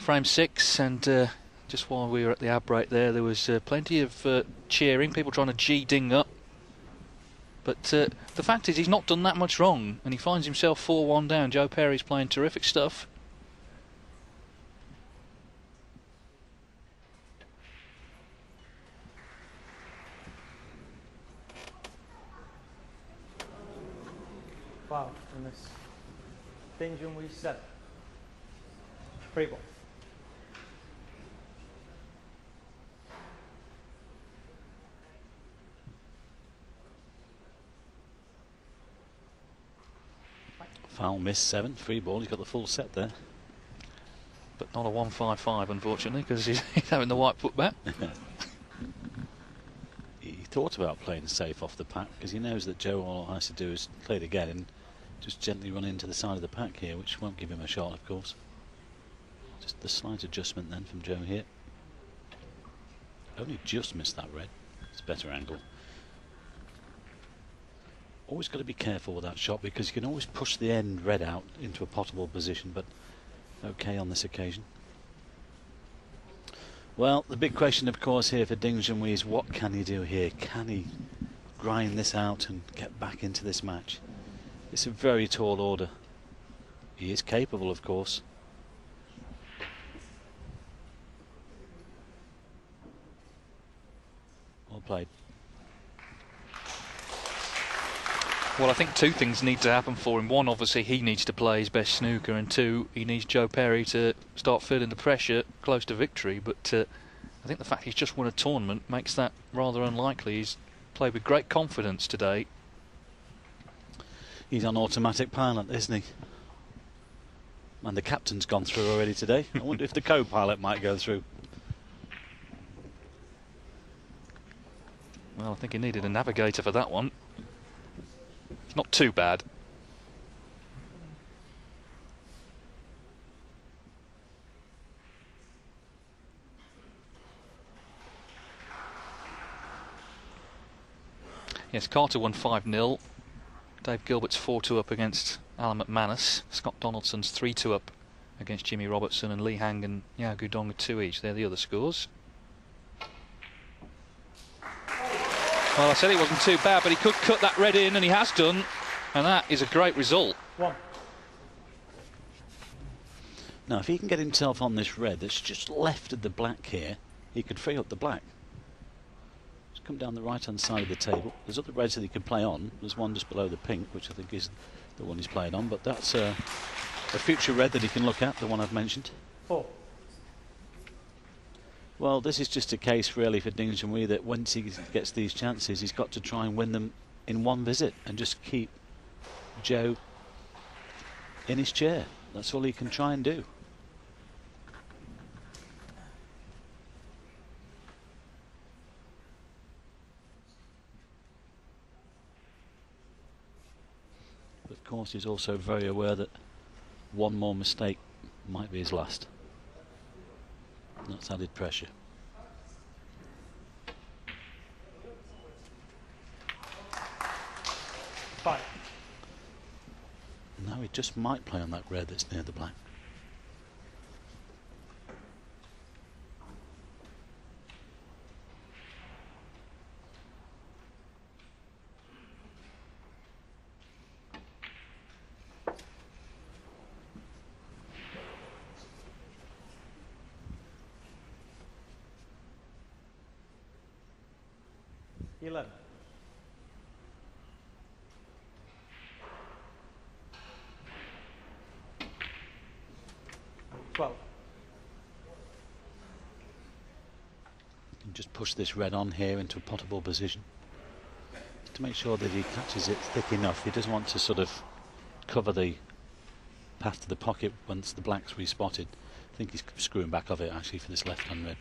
frame 6, and just while we were at the ad break there was plenty of cheering, people trying to G-ding up. But the fact is, he's not done that much wrong, and he finds himself 4-1 down. Joe Perry's playing terrific stuff. Wow, on this Junhui 7. Free ball. Foul miss 7, free ball. He's got the full set there. But not a 155, unfortunately, because he's having the white foot back. He thought about playing safe off the pack because he knows that Joe all has to do is play it again and just gently run into the side of the pack here, which won't give him a shot, of course. Just the slight adjustment then from Joe here. Only just missed that red. It's a better angle. Always got to be careful with that shot because you can always push the end red out into a potable position, but okay on this occasion. Well, the big question, of course, here for Ding Junhui is what can he do here? Can he grind this out and get back into this match? It's a very tall order. He is capable, of course. Well played. Well, I think two things need to happen for him. One, obviously, he needs to play his best snooker, and two, he needs Joe Perry to start feeling the pressure close to victory. But I think the fact he's just won a tournament makes that rather unlikely. He's played with great confidence today. He's on automatic pilot, isn't he? And the captain's gone through already today. I wonder if the co-pilot might go through. Well, I think he needed a navigator for that one. It's not too bad. Yes, Carter won 5-0. Dave Gilbert's 4-2 up against Alan McManus. Scott Donaldson's 3-2 up against Jimmy Robertson, and Lee Hang and Yao Gudong are 2 each. They're the other scores. Well, I said it wasn't too bad, but he could cut that red in, and he has done, and that is a great result. One. Now, if he can get himself on this red that's just left of the black here, he could free up the black. Just come down the right-hand side of the table. There's other reds that he can play on. There's one just below the pink, which I think is the one he's playing on, but that's a future red that he can look at, the one I've mentioned. 4. Well, this is just a case really for Ding Junhui that once he gets these chances, he's got to try and win them in one visit and just keep Joe in his chair. That's all he can try and do. But of course, he's also very aware that one more mistake might be his last. That's added pressure. Five. Now he just might play on that red that's near the black. Eleven. 12. And just push this red on here into a potable position to make sure that he catches it thick enough. He doesn't want to sort of cover the path to the pocket once the black's respotted. I think he's screwing back of it actually for this left-hand red.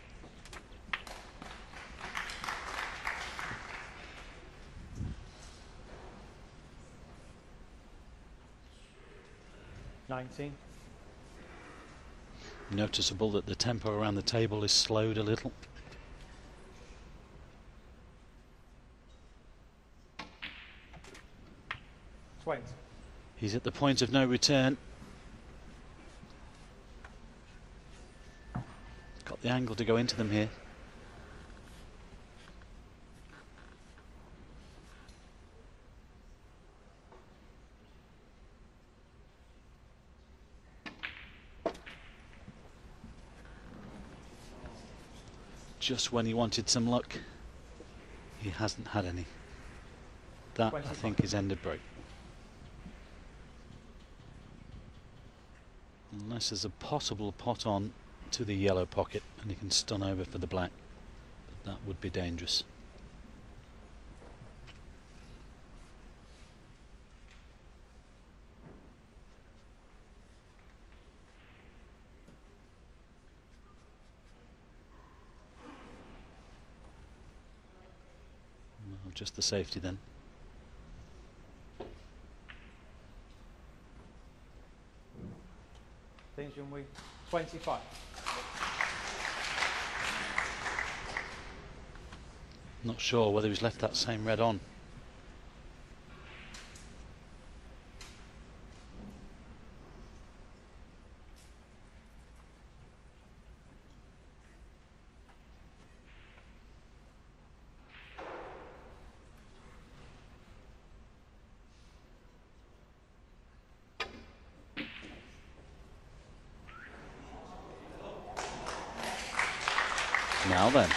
Noticeable that the tempo around the table is slowed a little. He's at the point of no return. the angle to go into them here. Just when he wanted some luck, he hasn't had any. That, I think, is end of break. Unless there's a possible pot on to the yellow pocket and he can stun over for the black. But that would be dangerous. Well, just the safety then. Junhui, 25. Not sure whether he's left that same red on. Now then.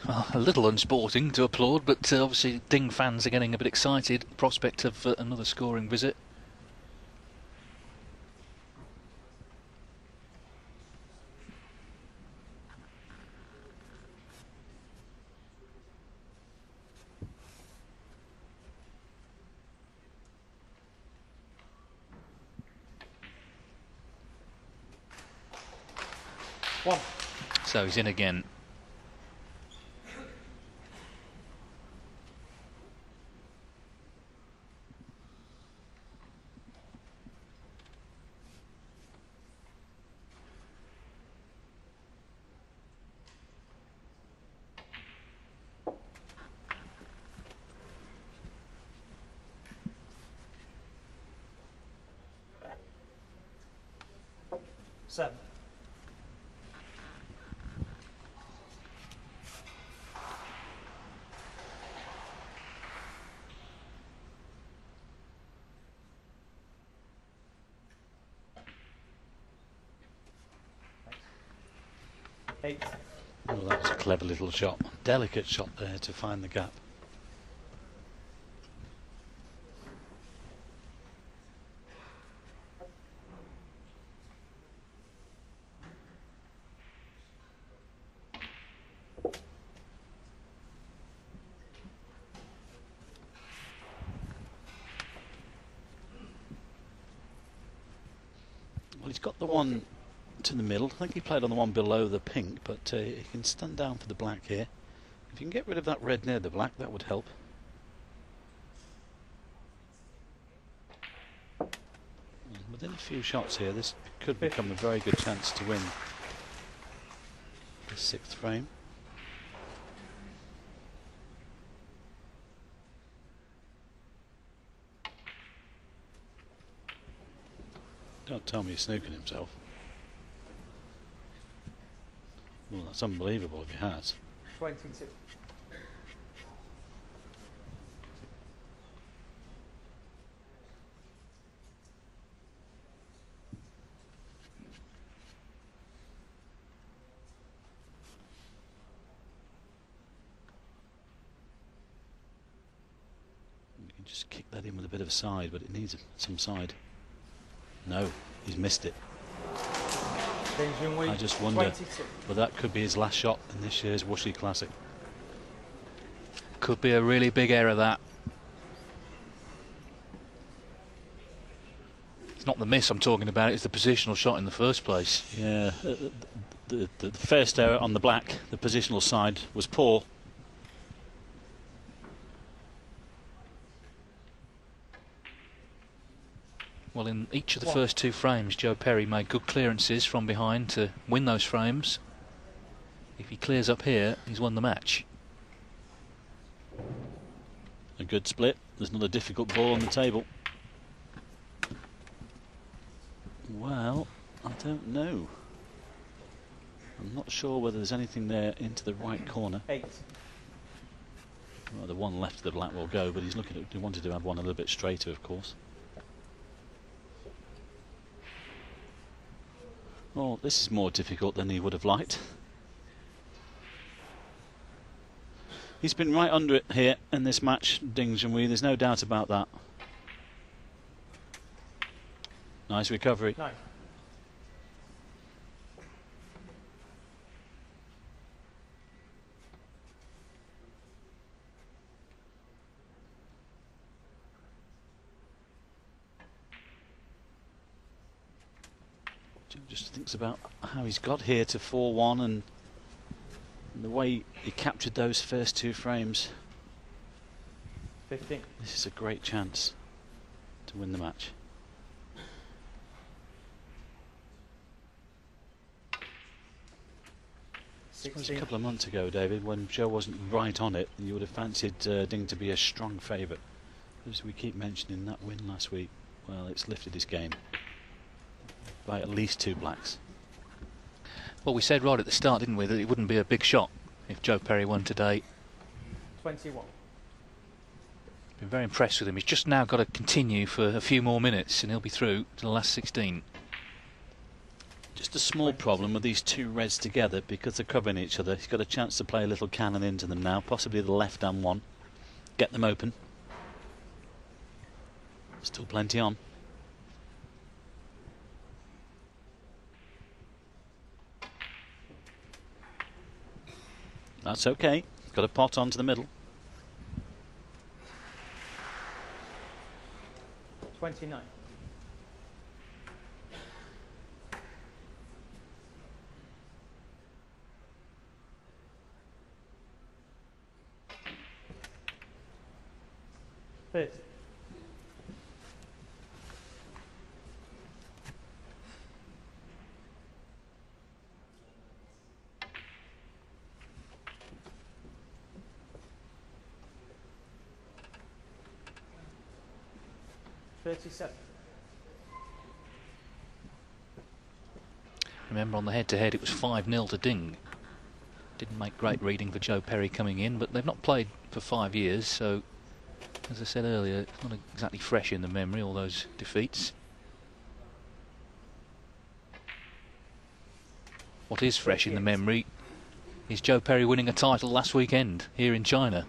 Well, a little unsporting to applaud, but obviously Ding fans are getting a bit excited. Prospect of another scoring visit. One. So he's in again. Seven. Eight. Oh, that was a clever little shot. Delicate shot there to find the gap. Well, he's got the one to the middle. I think he played on the one below the pink, but he can stun down for the black here. If you can get rid of that red near the black, that would help. And within a few shots here, this could become a very good chance to win the sixth frame. Don't tell me he's snooking himself. Well, that's unbelievable if he has. 22. You can just kick that in with a bit of a side, but it needs some side. No, he's missed it. I just wonder 22. whether that could be his last shot in this year's Wuxi Classic. Could be a really big error, that. It's not the miss I'm talking about, it's the positional shot in the first place. Yeah, the first error on the black, the positional side, was poor. Well, in each of the first two frames, Joe Perry made good clearances from behind to win those frames. If he clears up here, he's won the match. A good split. There's not a difficult ball on the table. Well, I don't know. I'm not sure whether there's anything there into the right corner. 8. Well, the one left of the black will go, but he's looking at. He wanted to have one a little bit straighter, of course. Well, this is more difficult than he would have liked. He's been right under it here in this match, Ding Junhui. There's no doubt about that. Nice recovery. 9. Just thinks about how he's got here to 4-1 and the way he captured those first 2 frames. 15. This is a great chance to win the match. It was a couple of months ago, David, when Joe wasn't right on it, you would have fancied Ding to be a strong favourite. As we keep mentioning, that win last week, well, it's lifted his game by at least 2 blacks. Well, we said right at the start, didn't we, that it wouldn't be a big shot if Joe Perry won today. 21. Been very impressed with him. He's just now got to continue for a few more minutes and he'll be through to the last 16. Just a small problem with these 2 reds together because they're covering each other. He's got a chance to play a little cannon into them now, possibly the left-hand one. Get them open. Still plenty on. That's okay. Got a pot onto the middle. 29. Fifth. 37. Remember, on the head-to-head it was 5-0 to Ding. Didn't make great reading for Joe Perry coming in, but they've not played for 5 years, so as I said earlier, it's not exactly fresh in the memory, all those defeats. What is fresh in the memory is Joe Perry winning a title last weekend here in China.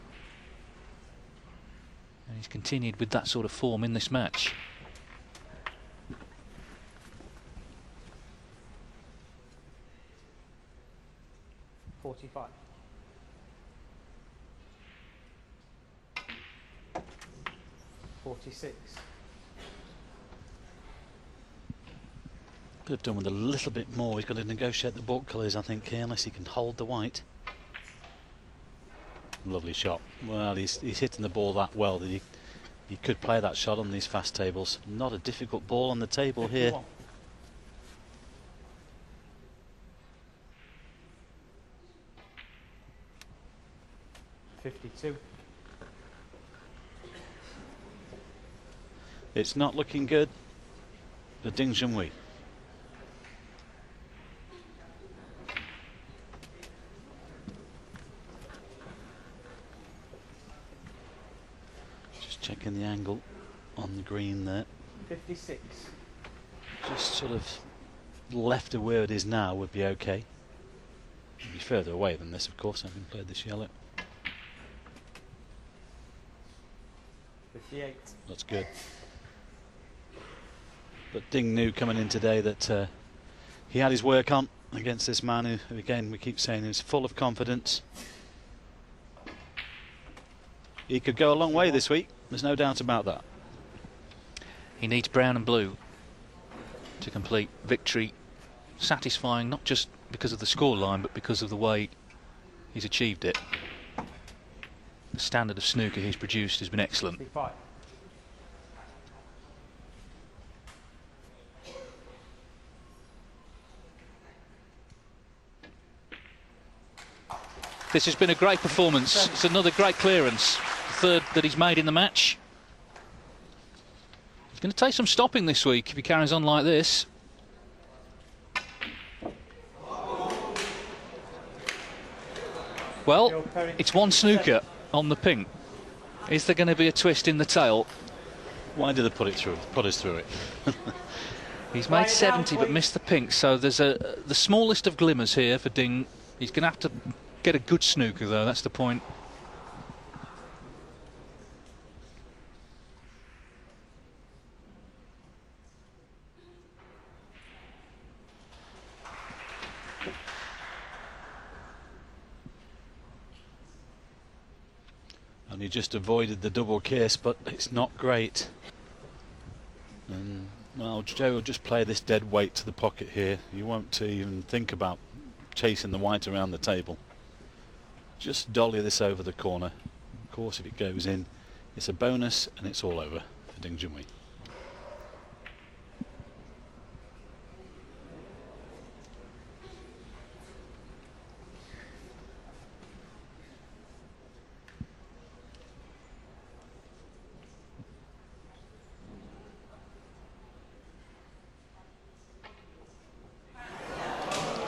And he's continued with that sort of form in this match. $45. $46. Could have done with a little bit more. He's got to negotiate the baulk colours, I think, here, unless he can hold the white. Lovely shot. Well, he's hitting the ball that well that he could play that shot on these fast tables. Not a difficult ball on the table 51. here. $52. It's not looking good for Ding Junhui. Just checking the angle on the green there. 56. Just sort of left of where it is now would be okay. It'd be further away than this, of course, having played this yellow. 58. That's good. But Ding knew coming in today that he had his work on against this man who, again, we keep saying is full of confidence. He could go a long way this week, there's no doubt about that. He needs brown and blue to complete victory. Satisfying, not just because of the scoreline, but because of the way he's achieved it. The standard of snooker he's produced has been excellent. 65. This has been a great performance. It's another great clearance. The third that he's made in the match. He's going to take some stopping this week if he carries on like this. Well, it's one snooker on the pink. Is there going to be a twist in the tail? Why did they put us through it? He's made 70 but missed the pink, so there's the smallest of glimmers here for Ding. He's going to have to get a good snooker though, that's the point. And he just avoided the double kiss, but it's not great. And well, Joe will just play this dead weight to the pocket here. You won't even think about chasing the white around the table. Just dolly this over the corner. Of course, if it goes in, it's a bonus and it's all over for Ding Junhui.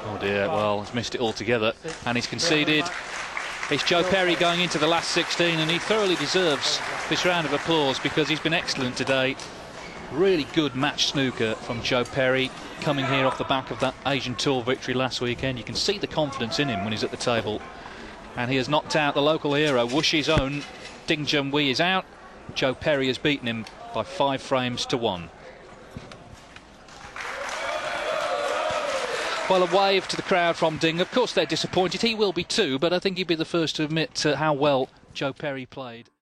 Oh dear, well, he's missed it altogether and he's conceded. It's Joe Perry going into the last 16 and he thoroughly deserves this round of applause because he's been excellent today. Really good match snooker from Joe Perry, coming here off the back of that Asian Tour victory last weekend. You can see the confidence in him when he's at the table. And he has knocked out the local hero, Wuxi's own Ding Junhui is out. Joe Perry has beaten him by 5 frames to 1. Well, a wave to the crowd from Ding. Of course they're disappointed. He will be too, but I think he'd be the first to admit how well Joe Perry played.